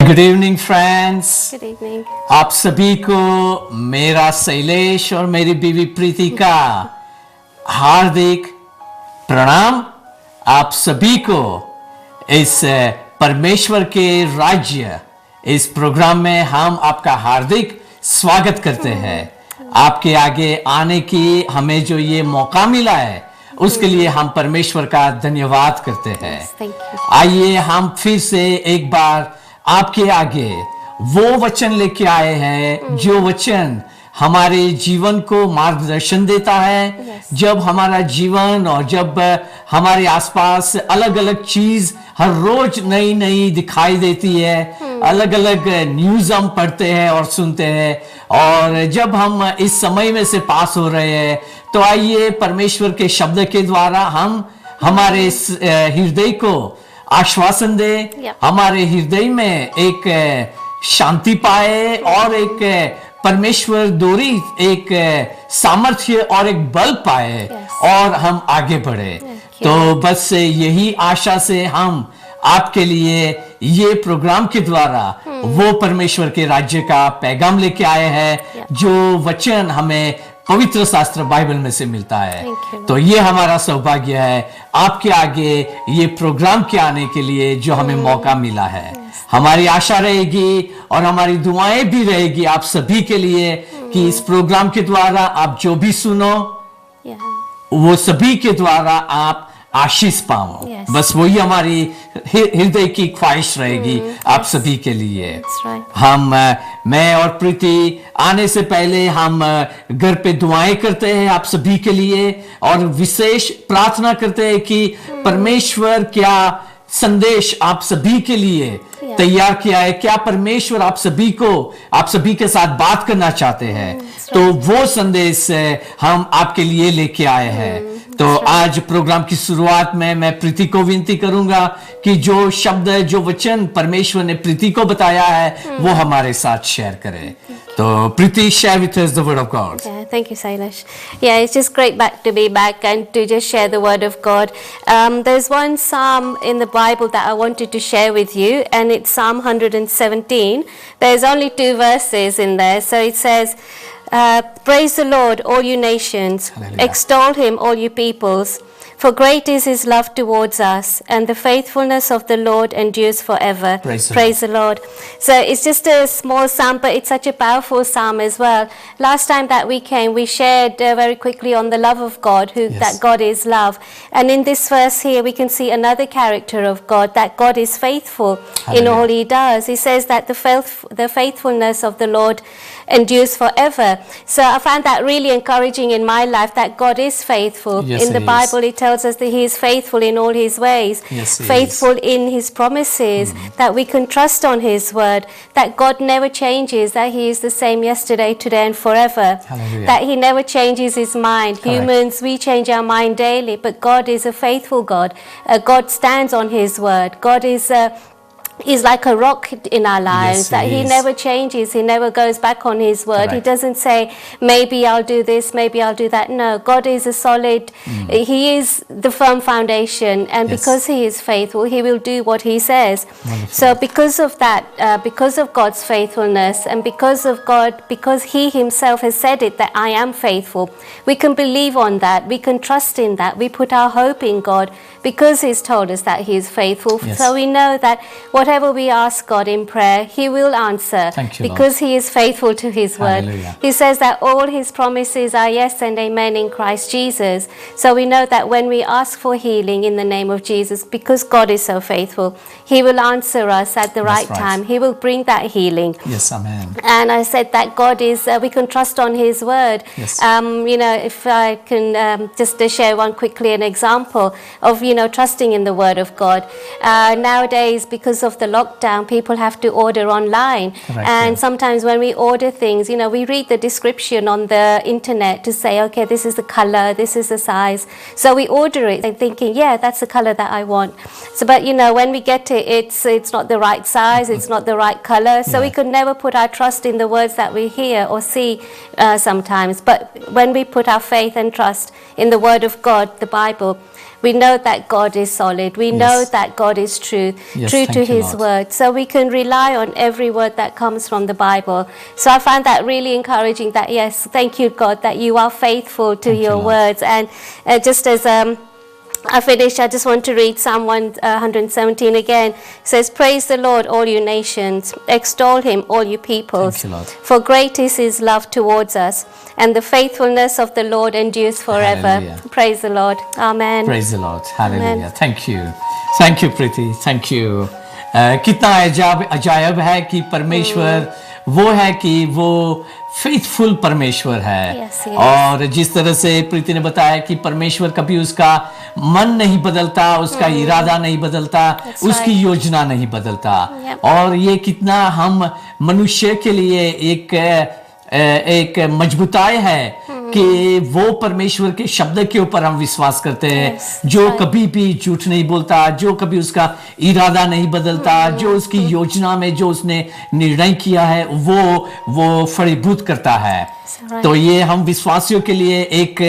Good evening friends. Good evening. आप सभी को मेरा शैलेश और मेरी बीवी प्रीति का हार्दिक प्रणाम। आप सभी को इस परमेश्वर के राज्य इस प्रोग्राम में हम आपका हार्दिक स्वागत करते हैं। आपके आगे आने की हमें जो ये मौका मिला है उसके लिए हम परमेश्वर का धन्यवाद करते हैं। आइए हम फिर से एक बार आपके आगे वो वचन लेके आए हैं जो वचन हमारे जीवन को मार्गदर्शन देता है। जब हमारा जीवन और जब हमारे आसपास अलग अलग चीज हर रोज नई नई दिखाई देती है, अलग अलग न्यूज हम पढ़ते हैं और सुनते हैं, और जब हम इस समय में से पास हो रहे हैं तो आइए परमेश्वर के शब्द के द्वारा हम हमारे हृदय को आश्वासन दे, हमारे हृदय में एक शांति पाए और एक परमेश्वर दोरी एक सामर्थ्य और एक बल पाए और हम आगे बढ़े। तो बस यही आशा से हम आपके लिए ये प्रोग्राम के द्वारा वो परमेश्वर के राज्य का पैगाम लेके आए हैं जो वचन हमें पवित्र शास्त्र बाइबल में से मिलता है। तो ये हमारा सौभाग्य है आपके आगे ये प्रोग्राम के आने के लिए जो हमें मौका मिला है। हमारी आशा रहेगी और हमारी दुआएं भी रहेगी आप सभी के लिए कि इस प्रोग्राम के द्वारा आप जो भी सुनो वो सभी के द्वारा आप आशीष पाओ। बस वही हमारी हृदय की ख्वाहिश रहेगी आप सभी के लिए। हम मैं और प्रीति आने से पहले हम घर पे दुआएं करते हैं आप सभी के लिए और विशेष प्रार्थना करते हैं कि परमेश्वर क्या संदेश आप सभी के लिए तैयार किया है, क्या परमेश्वर आप सभी के साथ बात करना चाहते हैं। तो वो संदेश हम आपके लिए लेके आए हैं। तो आज प्रोग्राम की शुरुआत में मैं प्रीति को विनती करूंगा कि जो शब्द जो वचन परमेश्वर ने प्रीति को बताया है वो हमारे साथ शेयर करे। तो प्रीति, share with us the word of God. Yeah, thank you, Sailesh. Yeah, it's just great to be back and to just share the word of God. There's one psalm in the Bible that I wanted to share with you, and it's Psalm 117. There's only 2 verses in there, so it says, praise the Lord, all you nations. Hallelujah. Extol him, all you peoples. For great is his love towards us, and the faithfulness of the Lord endures forever. Praise the Lord. So it's just a small psalm, but it's such a powerful psalm as well. Last time that we came, we shared very quickly on the love of God, that God is love. And in this verse here, we can see another character of God, that God is faithful in all he does. He says that the faithfulness of the Lord endures forever. So I found that really encouraging in my life, that God is faithful. In the Bible it tells us that he is faithful in all his ways, faithful in his promises, that we can trust on his word, that God never changes, that he is the same yesterday, today and forever. Hallelujah. That he never changes his mind. Correct. Humans, we change our mind daily, but God is a faithful God. God stands on his word. God is like a rock in our lives, that he never changes, he never goes back on his word. Correct. He doesn't say, maybe I'll do this, maybe I'll do that. No, God is a solid, he is the firm foundation, and because he is faithful, he will do what he says. Wonderful. So because of that, because of God's faithfulness, and because of God, because he himself has said it, that I am faithful, we can believe on that, we can trust in that, we put our hope in God, because he's told us that he is faithful. So we know that whatever we ask God in prayer, he will answer. Thank you, because Lord. He is faithful to his word. Hallelujah. He says that all his promises are yes and amen in Christ Jesus. So we know that when we ask for healing in the name of Jesus, because God is so faithful, he will answer us at the right time. He will bring that healing. Yes, amen. And I said that God is, we can trust on his word. Yes. If I can just share one quickly, an example of, trusting in the word of God. Nowadays, because of the lockdown, people have to order online. Correct, and sometimes when we order things, we read the description on the internet to say, okay, this is the color, this is the size. So we order it and thinking, yeah, that's the color that I want. So, but when we get it, it's not the right size, it's not the right color. So we could never put our trust in the words that we hear or see sometimes. But when we put our faith and trust in the word of God, the Bible, We know that God is solid. We know that God is true, Yes, true to thank you, His Lord. word. So we can rely on every word that comes from the Bible. So I find that really encouraging that, yes, thank you, God, that you are faithful to Thank you, your Lord. words. And just as I finish, I just want to read Psalm 117 again. It says, "Praise the Lord, all you nations. Extol Him, all you peoples. Thank you, Lord. For great is His love towards us, and the faithfulness of the Lord endures forever." Hallelujah. Praise the Lord. Amen. Praise the Lord. Hallelujah. Amen. Thank you. Thank you, Priti. Thank you. कितना अजायब है कि परमेश्वर वो है कि वो faithful परमेश्वर है। Yes, he is. और जिस तरह से प्रीति ने बताया कि परमेश्वर कभी उसका मन नहीं बदलता, उसका इरादा नहीं बदलता, That's उसकी right. योजना नहीं बदलता। Yep. और ये कितना हम मनुष्य के लिए एक मजबूताई है कि वो परमेश्वर के शब्द के ऊपर हम विश्वास करते हैं, Yes, जो right. कभी भी झूठ नहीं बोलता, जो कभी उसका इरादा नहीं बदलता, जो उसकी योजना में जो उसने निर्णय किया है वो फलीभूत करता है। right. तो ये हम विश्वासियों के लिए एक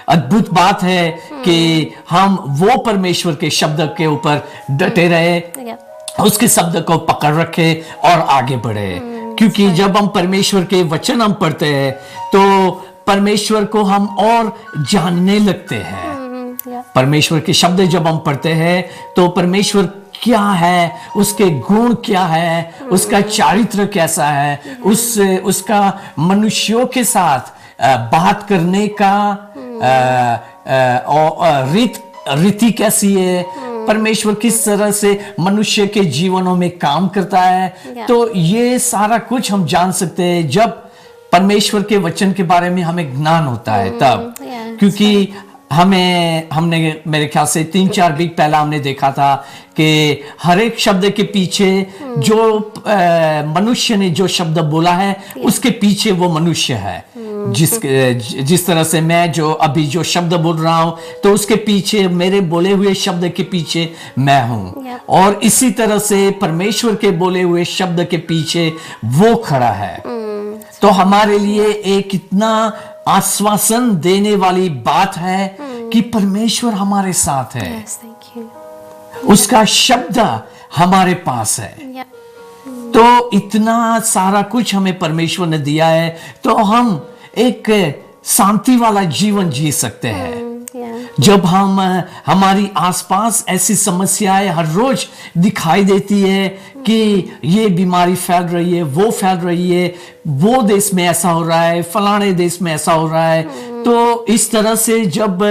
अद्भुत बात है कि हम वो परमेश्वर के शब्द के ऊपर डटे रहे, Yeah. उसके शब्द को पकड़ रखे और आगे बढ़े। क्योंकि जब हम परमेश्वर के वचन हम पढ़ते हैं तो परमेश्वर को हम और जानने लगते हैं। Yeah. परमेश्वर के शब्द जब हम पढ़ते हैं तो परमेश्वर क्या है, उसके गुण क्या है, उसका चारित्र कैसा है, उसका मनुष्यों के साथ बात करने का रीति कैसी है, परमेश्वर किस तरह से मनुष्य के जीवनों में काम करता है। Yeah. तो ये सारा कुछ हम जान सकते हैं जब परमेश्वर के वचन के बारे में हमें ज्ञान होता है तब। Yeah, क्योंकि हमने मेरे ख्याल से 3-4 वीक पहला हमने देखा था कि हर एक शब्द के पीछे जो मनुष्य ने जो शब्द बोला है उसके पीछे वो मनुष्य है। जिस तरह से मैं जो अभी जो शब्द बोल रहा हूं तो उसके पीछे, मेरे बोले हुए शब्द के पीछे मैं हूं। Yeah. और इसी तरह से परमेश्वर के बोले हुए शब्द के पीछे वो खड़ा है। तो हमारे लिए एक इतना आश्वासन देने वाली बात है कि परमेश्वर हमारे साथ है, Yes, thank you. उसका शब्द हमारे पास है। Yeah. तो इतना सारा कुछ हमें परमेश्वर ने दिया है तो हम एक शांति वाला जीवन जी सकते हैं। Yeah. जब हमारी आसपास ऐसी समस्याएं हर रोज दिखाई देती है कि ये बीमारी फैल रही है, वो फैल रही है, वो देश में ऐसा हो रहा है, फलाने देश में ऐसा हो रहा है, तो इस तरह से जब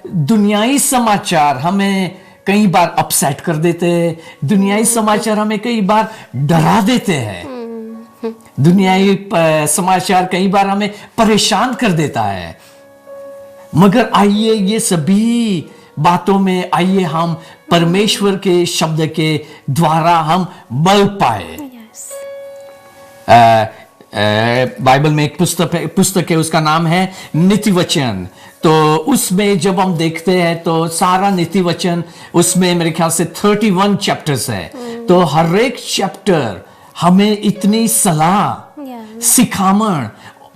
दुनियाई समाचार हमें कई बार अपसेट कर देते हैं, दुनियाई समाचार हमें कई बार डरा देते हैं, दुनियाई समाचार कई बार हमें परेशान कर देता है, मगर आइए ये सभी बातों में आइए हम परमेश्वर के शब्द के द्वारा हम बल पाए। Yes. बाइबल में एक पुस्तक है, उसका नाम है नीति वचन। तो उसमें जब हम देखते हैं तो सारा नीति वचन उसमें मेरे ख्याल से 31 चैप्टर्स है। तो हर एक चैप्टर हमें इतनी सलाह, Yeah. सिखामण,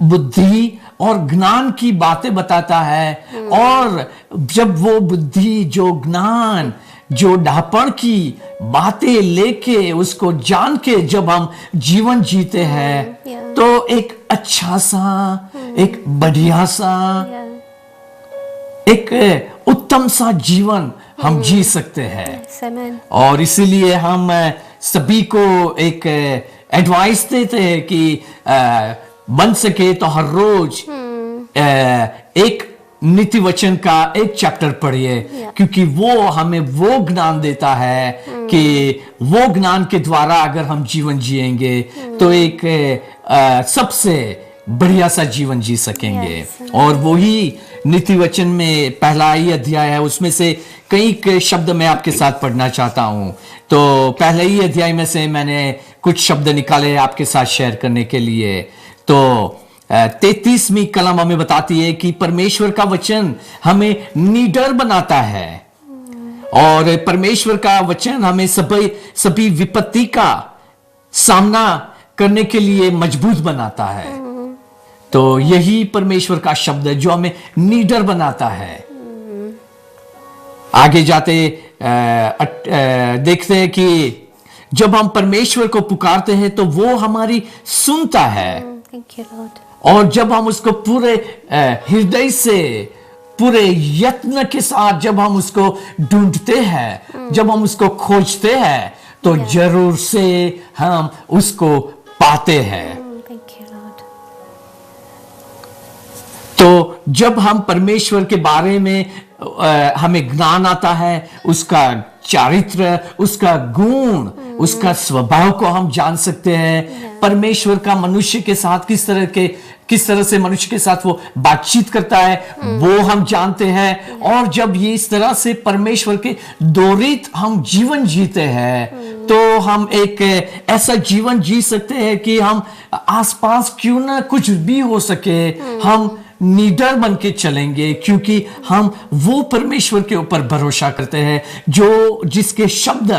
बुद्धि और ज्ञान की बातें बताता है। और जब वो बुद्धि, जो ज्ञान, जो ढापण की बातें लेके उसको जान के जब हम जीवन जीते हैं Yeah. तो एक अच्छा सा, एक बढ़िया सा, Yeah. एक उत्तम सा जीवन हम जी सकते हैं। Yes, amen. और इसीलिए हम सभी को एक एडवाइस देते हैं कि बन सके तो हर रोज एक नीति वचन का एक चैप्टर पढ़िए। Yeah. क्योंकि वो हमें वो ज्ञान देता है कि वो ज्ञान के द्वारा अगर हम जीवन जिएंगे तो एक सबसे बढ़िया सा जीवन जी सकेंगे। Yes. और वही नीति वचन में पहला ही अध्याय है, उसमें से कई शब्द मैं आपके साथ पढ़ना चाहता हूं। तो पहले ही अध्याय में से मैंने कुछ शब्द निकाले आपके साथ शेयर करने के लिए। तो 33वीं कलम हमें बताती है कि परमेश्वर का वचन हमें निडर बनाता है और परमेश्वर का वचन हमें सभी विपत्ति का सामना करने के लिए मजबूत बनाता है। तो यही परमेश्वर का शब्द है जो हमें निडर बनाता है। आगे जाते देखते हैं कि जब हम परमेश्वर को पुकारते हैं तो वो हमारी सुनता है। Thank you, Lord. और जब हम उसको पूरे हृदय से, पूरे यत्न के साथ जब हम उसको ढूंढते हैं, जब हम उसको खोजते हैं, तो जरूर से हम उसको पाते हैं। Thank you, Lord. तो जब हम परमेश्वर के बारे में हमें ज्ञान आता है, उसका चारित्र, उसका गुण, उसका स्वभाव को हम जान सकते हैं। परमेश्वर का मनुष्य के साथ किस तरह से मनुष्य के साथ वो बातचीत करता है, वो हम जानते हैं। और जब ये इस तरह से परमेश्वर के दोरित हम जीवन जीते हैं, तो हम एक ऐसा जीवन जी सकते हैं कि हम आसपास क्यों ना कुछ भी हो सके, हम निडर बन के चलेंगे, क्योंकि हम वो परमेश्वर के ऊपर भरोसा करते हैं जिसके शब्द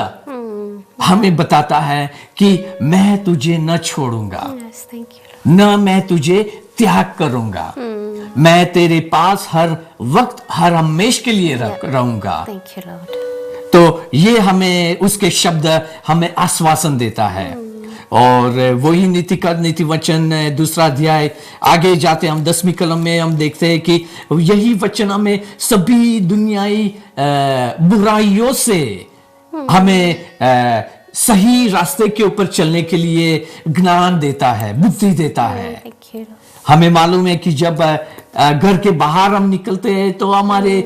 हमें बताता है कि मैं तुझे न छोड़ूंगा, Yes, thank you, Lord. न मैं तुझे त्याग करूंगा, मैं तेरे पास हर वक्त, हर हमेश के लिए रहूंगा। Thank you, Lord. तो ये हमें, उसके शब्द हमें आश्वासन देता है। और वही नीति वचन 2 अध्याय आगे जाते हम 10वीं कलम में हम देखते हैं कि यही वचन हमें सभी दुनियाई बुराइयों से हमें सही रास्ते के ऊपर चलने के लिए ज्ञान देता है, बुद्धि देता है। Thank you, Lord. हमें मालूम है कि जब घर के बाहर हम निकलते हैं तो हमारे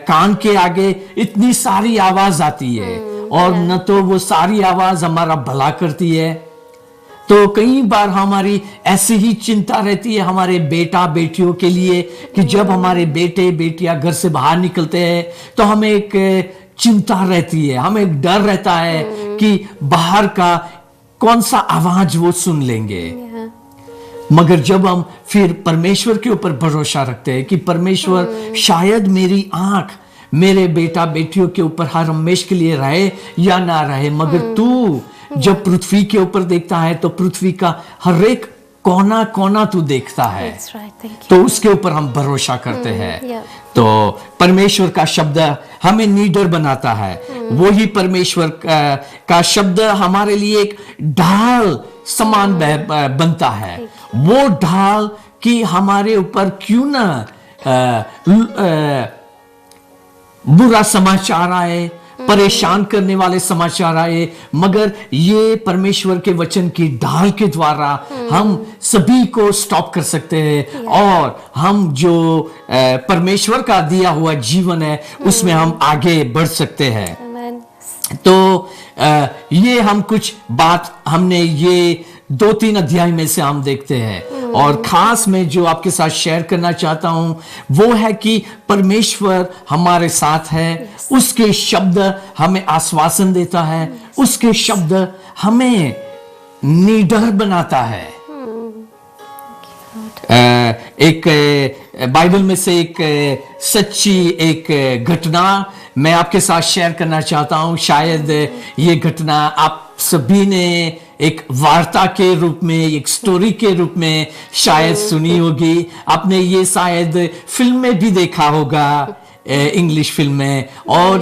कान के आगे इतनी सारी आवाज आती है, और न तो वो सारी आवाज हमारा भला करती है। तो कई बार हमारी ऐसी ही चिंता रहती है हमारे बेटा बेटियों के लिए कि जब हमारे बेटे बेटियां घर से बाहर निकलते हैं तो हमें एक चिंता रहती है, हमें एक डर रहता है कि बाहर का कौन सा आवाज वो सुन लेंगे। Yeah. मगर जब हम फिर परमेश्वर के ऊपर भरोसा रखते हैं कि परमेश्वर शायद मेरी आंख मेरे बेटा बेटियों के ऊपर हर हमेश के लिए रहे या ना रहे, मगर तू जब पृथ्वी के ऊपर देखता है तो पृथ्वी का हर एक कोना कोना तू देखता है। That's right. Thank you. तो उसके ऊपर हम भरोसा करते हैं। yeah. तो परमेश्वर का शब्द हमें निडर बनाता है। वही परमेश्वर का शब्द हमारे लिए एक ढाल समान बनता है। वो ढाल कि हमारे ऊपर क्यों ना बुरा समाचार आए, परेशान करने वाले समाचार आए, मगर ये परमेश्वर के वचन की ढाल के द्वारा हम सभी को स्टॉप कर सकते हैं, और हम जो परमेश्वर का दिया हुआ जीवन है उसमें हम आगे बढ़ सकते हैं। Amen. तो ये हम कुछ बात हमने ये 2-3 अध्याय में से हम देखते हैं, और खास मैं जो आपके साथ शेयर करना चाहता हूं वो है कि परमेश्वर हमारे साथ है। उसके शब्द हमें आश्वासन देता है, उसके शब्द हमें निडर बनाता है। एक बाइबल में से एक सच्ची एक घटना मैं आपके साथ शेयर करना चाहता हूं। शायद ये घटना आप सभी ने एक वार्ता के रूप में, एक स्टोरी के रूप में शायद सुनी होगी। आपने ये शायद फिल्म में भी देखा होगा, इंग्लिश फिल्म में, और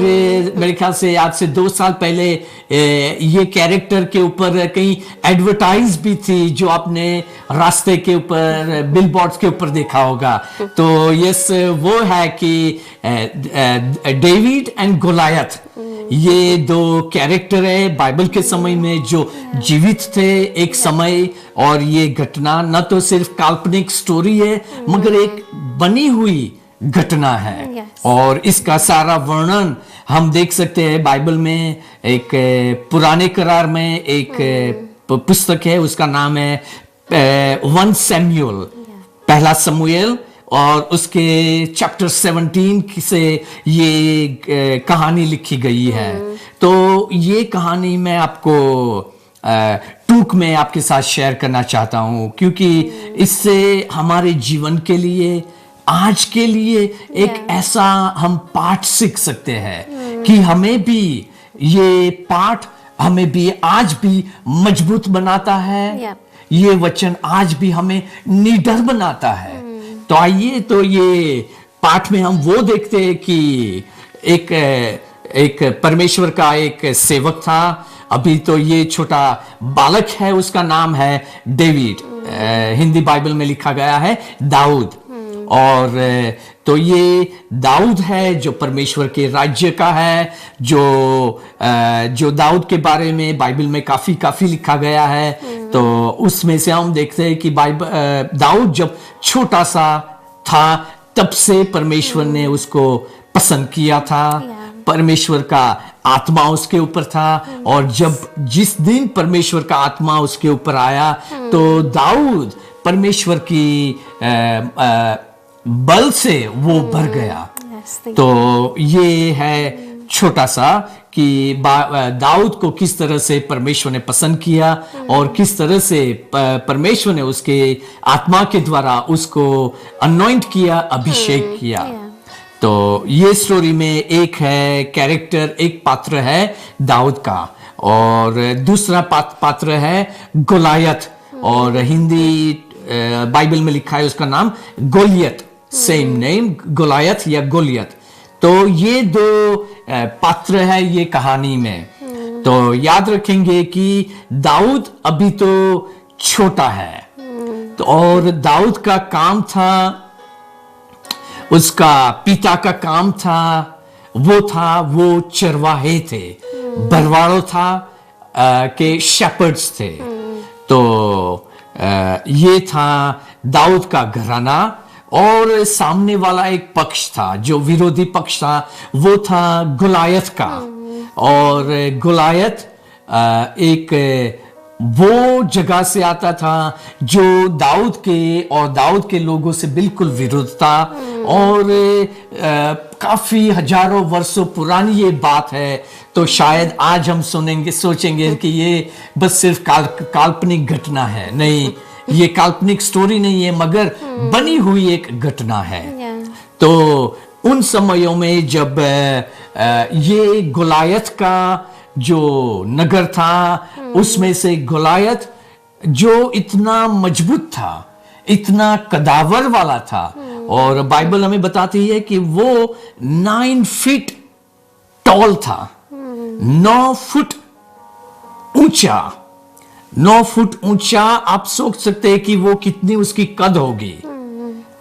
मेरे ख्याल से आज से 2 साल पहले ये कैरेक्टर के ऊपर कहीं एडवर्टाइज भी थी जो आपने रास्ते के ऊपर, बिलबोर्ड्स के ऊपर देखा होगा। तो यस, वो है कि डेविड एंड गोलायत, ये 2 कैरेक्टर है बाइबल के समय में जो जीवित थे एक समय, और ये घटना न तो सिर्फ काल्पनिक स्टोरी है मगर एक बनी हुई घटना है। Yes. और इसका सारा वर्णन हम देख सकते हैं बाइबल में। एक पुराने करार में एक पुस्तक है, उसका नाम है 1 सैमुएल, पहला समूएल, और उसके चैप्टर 17 से ये कहानी लिखी गई है। तो ये कहानी मैं आपको टूक में आपके साथ शेयर करना चाहता हूं, क्योंकि इससे हमारे जीवन के लिए, आज के लिए एक ऐसा हम पाठ सीख सकते हैं कि हमें भी ये पाठ हमें भी आज भी मजबूत बनाता है। ये वचन आज भी हमें निडर बनाता है। तो आइए, तो ये पाठ में हम वो देखते हैं कि एक परमेश्वर का एक सेवक था। अभी तो ये छोटा बालक है, उसका नाम है डेविड। हिंदी बाइबल में लिखा गया है दाऊद। और तो ये दाऊद है जो परमेश्वर के राज्य का है, जो दाऊद के बारे में बाइबल में काफी लिखा गया है। तो उसमें से हम देखते हैं कि दाऊद जब छोटा सा था तब से परमेश्वर ने उसको पसंद किया था। परमेश्वर का आत्मा उसके ऊपर था, और जिस दिन परमेश्वर का आत्मा उसके ऊपर आया तो दाऊद परमेश्वर की बल से वो भर गया। तो ये है छोटा सा कि दाऊद को किस तरह से परमेश्वर ने पसंद किया और किस तरह से परमेश्वर ने उसके आत्मा के द्वारा उसको अनॉइंट किया, अभिषेक किया। तो ये स्टोरी में एक है कैरेक्टर, एक पात्र है दाऊद का, और दूसरा पात्र है गोलायत, और हिंदी बाइबल में लिखा है उसका नाम गोलियत, सेम नेम, गोलायत या गोलियत। तो ये दो पात्र है ये कहानी में। तो याद रखेंगे कि दाऊद अभी तो छोटा है, तो और दाऊद का काम था, उसका पिता का काम था, वो चरवाहे थे, बरवाड़ो था, के शेपर्ड्स थे। तो ये था दाऊद का घराना, और सामने वाला एक पक्ष था, जो विरोधी पक्ष था, वो था गोलायत का। और गोलायत एक वो जगह से आता था जो दाऊद के लोगों से बिल्कुल विरुद्ध था। और काफी हजारों वर्षों पुरानी ये बात है। तो शायद आज हम सोचेंगे कि ये बस सिर्फ काल्पनिक घटना है। नहीं, ये काल्पनिक स्टोरी नहीं है, मगर बनी हुई एक घटना है। तो उन समयों में जब ये गोलायत का जो नगर था, उसमें से गोलायत जो इतना मजबूत था, इतना कदावर वाला था, और बाइबल हमें बताती है कि वो 9 फीट टॉल था, 9 फुट ऊंचा। 9 फुट ऊंचा। आप सोच सकते हैं कि वो कितनी उसकी कद होगी।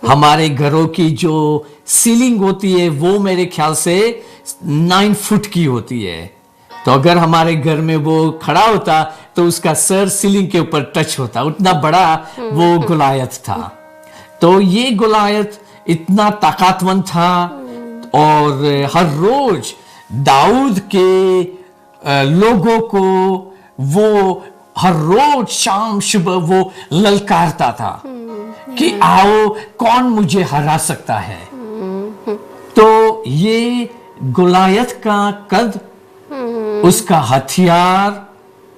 हमारे घरों की जो सीलिंग होती है वो मेरे ख्याल से 9 फुट की होती है। तो अगर हमारे घर में वो खड़ा होता तो उसका सर सीलिंग के ऊपर टच होता, उतना बड़ा वो गोलायत था। तो ये गोलायत इतना ताकतवर था, और हर रोज दाऊद के लोगों को वो हर रोज शाम सुबह वो ललकारता था कि आओ, कौन मुझे हरा सकता है। तो ये गोलायत का कद, उसका हथियार,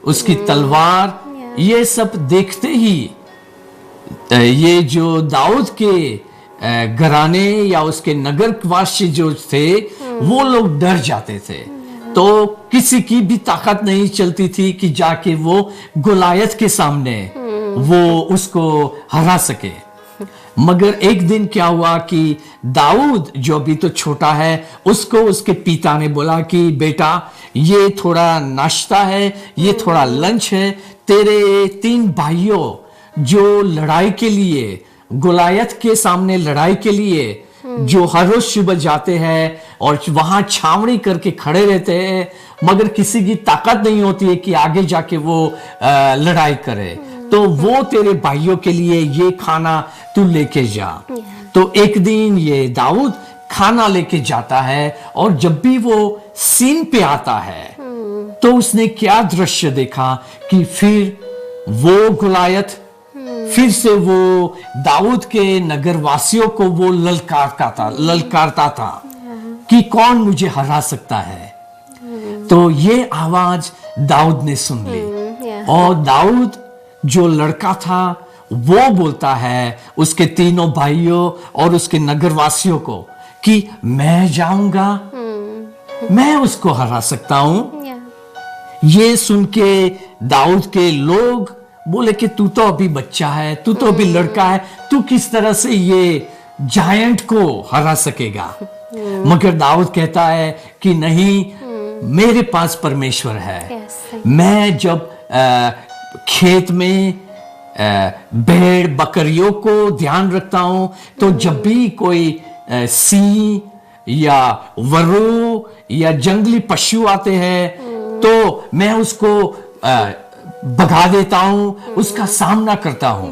उसकी तलवार, ये सब देखते ही ये जो दाऊद के घराने या उसके नगरवासी जो थे वो लोग डर जाते थे। तो किसी की भी ताकत नहीं चलती थी कि जाके वो गोलायत के सामने वो उसको हरा सके। मगर एक दिन क्या हुआ कि दाऊद जो अभी तो छोटा है, उसको उसके पिता ने बोला कि बेटा, ये थोड़ा नाश्ता है, ये थोड़ा लंच है, तेरे 3 भाइयों जो लड़ाई के लिए, गोलायत के सामने लड़ाई के लिए जो हर रोज सुबह जाते हैं और वहां छावनी करके खड़े रहते हैं, मगर किसी की ताकत नहीं होती है कि आगे जाके वो लड़ाई करे, तो वो तेरे भाइयों के लिए ये खाना तू लेके जा। तो एक दिन ये दाऊद खाना लेके जाता है, और जब भी वो सीन पे आता है तो उसने क्या दृश्य देखा कि फिर वो गोलायत फिर से वो दाऊद के नगरवासियों को वो ललकारता था कि कौन मुझे हरा सकता है। तो ये आवाज दाऊद ने सुन ली, और दाऊद जो लड़का था वो बोलता है उसके तीनों भाइयों और उसके नगरवासियों को कि मैं जाऊंगा, मैं उसको हरा सकता हूं। ये सुन के दाऊद के लोग बोले कि तू तो अभी बच्चा है, तू तो अभी लड़का है, तू किस तरह से ये जायंट को हरा सकेगा। मगर दाऊद कहता है कि नहीं, मेरे पास परमेश्वर है। Yes. मैं जब खेत में भेड़ बकरियों को ध्यान रखता हूं, तो जब भी कोई सिंह या वरु या जंगली पशु आते हैं, तो मैं उसको भगा देता हूं, उसका सामना करता हूं।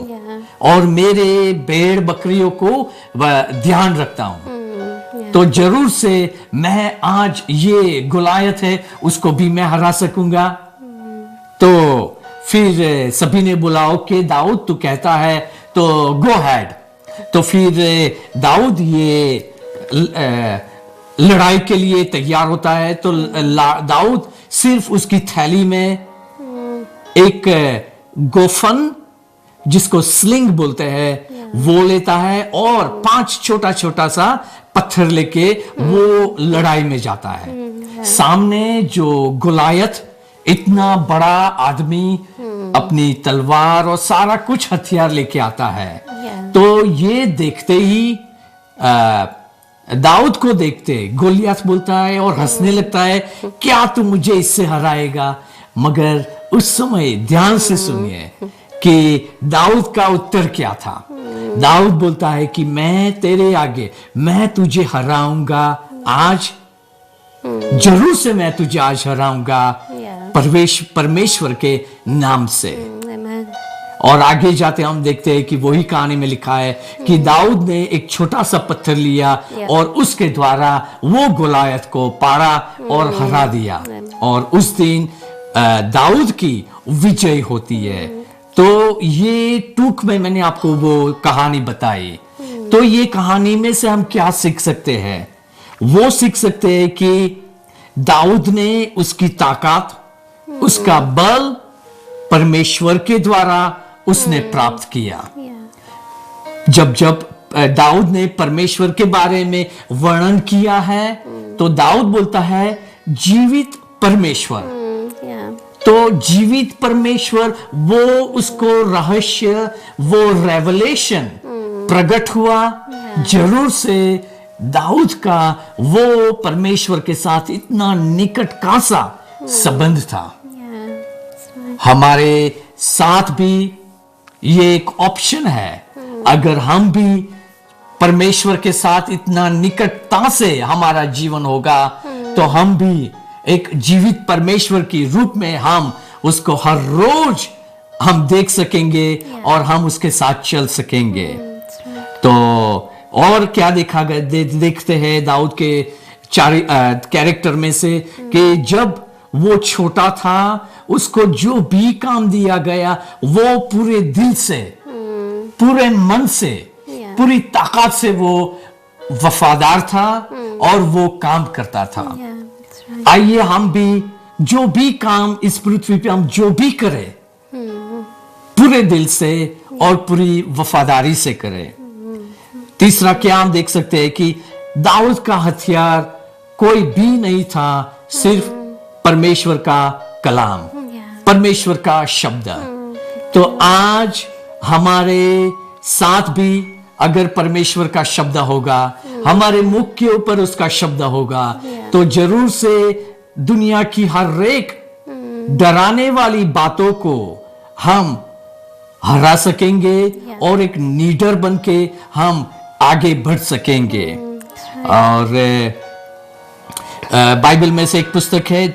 और मेरे भेड़ बकरियों को ध्यान रखता हूं। तो जरूर से मैं आज ये गोलायत है, उसको भी मैं हरा सकूंगा। तो फिर सभी ने बोला ओके दाऊद तू कहता है तो गो हैड। तो फिर दाऊद ये लड़ाई के लिए तैयार होता है। तो दाऊद सिर्फ उसकी थैली में एक गोफन, जिसको स्लिंग बोलते हैं, वो लेता है और 5 छोटा छोटा सा पत्थर लेके वो लड़ाई में जाता है। सामने जो गोलायत इतना बड़ा आदमी अपनी तलवार और सारा कुछ हथियार लेके आता है। तो ये देखते ही दाऊद को देखते गोलियत बोलता है और हंसने लगता है, क्या तू मुझे इससे हराएगा? मगर उस समय ध्यान से सुनिए कि दाऊद का उत्तर क्या था। दाऊद बोलता है कि मैं तेरे आगे, मैं तुझे हराऊंगा आज, जरूर से मैं तुझे आज हराऊंगा परमेश्वर के नाम से। और आगे जाते हम देखते हैं कि वही कहानी में लिखा है कि दाऊद ने एक छोटा सा पत्थर लिया और उसके द्वारा वो गोलायत को पाड़ा और हरा दिया। और उस दिन दाऊद की विजय होती है। तो ये टूक में मैंने आपको वो कहानी बताई। तो ये कहानी में से हम क्या सीख सकते हैं? वो सीख सकते हैं कि दाऊद ने उसकी ताकत, उसका बल परमेश्वर के द्वारा उसने प्राप्त किया। जब दाऊद ने परमेश्वर के बारे में वर्णन किया है, तो दाऊद बोलता है जीवित परमेश्वर। तो जीवित परमेश्वर, वो उसको रहस्य, वो रेवलेशन प्रकट हुआ। जरूर से दाऊद का वो परमेश्वर के साथ इतना निकट का सा संबंध था। हमारे साथ भी ये एक ऑप्शन है। अगर हम भी परमेश्वर के साथ इतना निकटता से हमारा जीवन होगा, तो हम भी एक जीवित परमेश्वर की रूप में हम उसको हर रोज हम देख सकेंगे और हम उसके साथ चल सकेंगे। तो और क्या देखते हैं दाऊद के कैरेक्टर में से कि जब वो छोटा था, उसको जो भी काम दिया गया वो पूरे दिल से, पूरे मन से, पूरी ताकत से वो वफादार था और वो काम करता था। आइए हम भी जो भी काम इस पृथ्वी पे हम जो भी करें, पूरे दिल से और पूरी वफादारी से करें। तीसरा क्या हम देख सकते हैं कि दाऊद का हथियार कोई भी नहीं था, सिर्फ परमेश्वर का कलाम, परमेश्वर का शब्द। तो आज हमारे साथ भी अगर परमेश्वर का शब्द होगा, हमारे मुख के ऊपर उसका शब्द होगा, तो जरूर से दुनिया की हर एक डराने वाली बातों को हम हरा सकेंगे और एक लीडर बनके हम आगे बढ़ सकेंगे। और बाइबल में से एक पुस्तक है